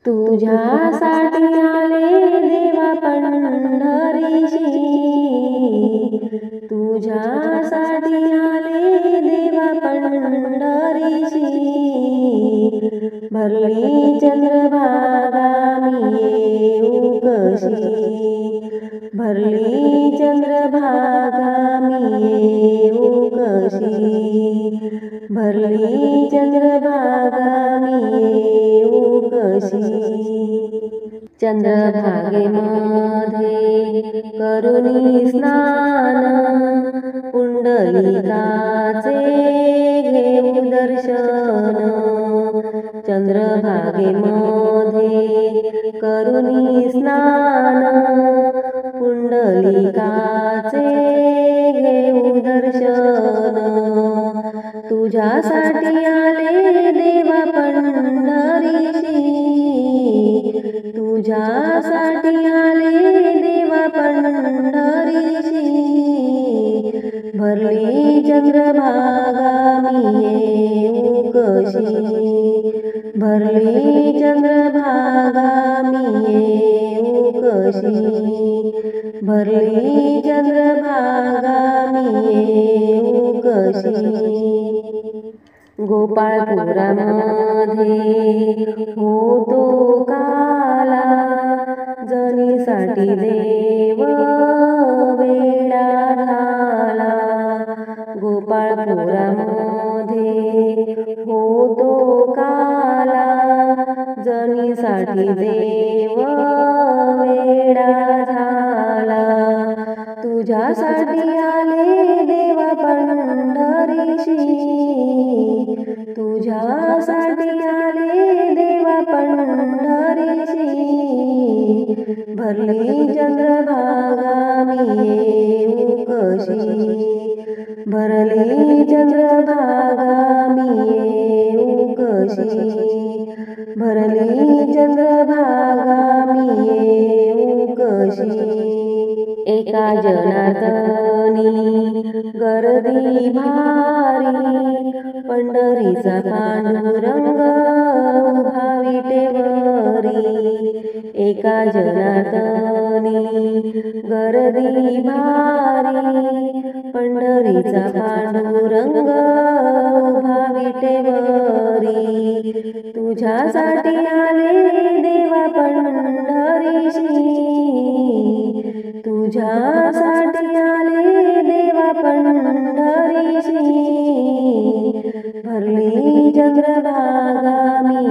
तुझ्यासाठी आले देवा पंढरीशी, तुझ्यासाठी आले देवा पंढरीशी। भरली चंद्रभागा मी येऊ कशी, भरली चंद्रभागा मी येऊ कशी, भरली चंद्रभागा मी येऊ कशी। चंद्रभागेमध्ये करुणी स्नान, पुंडलिकाचे घेऊ दर्शन। चंद्रभागेमध्ये करुणी स्नान, पुंडलिकाचे घेऊ दर्शन। तुझ्यासाठी आले देवा पंढरीशी, तुझ्यासाठी आले देवा पंढरीशी। भरली चंद्रभागा मी येऊ कशी, भरली चंद्रभागा मी येऊ कशी, भरली चंद्रभागा मी येऊ कशी। गोपाळपुरामध्ये होतो काला, जनीसाठी देव वेडा झाला। गोपाळपुरामध्ये होतो काला, जनीसाठी देव वेडा झाला। तुझ्यासाठी आले देवा पंढरीशी, तुझ्यासाठी आले देवा पंढरीशी। भरली चंद्रभागा मी येऊ कशी, भरली चंद्रभागा मी येऊ कशी, भरली चंद्रभागा मी येऊ कशी। एका जनार्दनी गर्दी भारी, पंढरीचा पांडुरंग उभा विटेवरी। एका जनार्दनी गर्दी भारी, पंढरीचा पांडुरंग उभा विटेवरी। तुझ्यासाठी आले देवा पंढरीशी, तुझ्यासाठी आले देवा पंढरीशी। भरली चंद्रभागा मी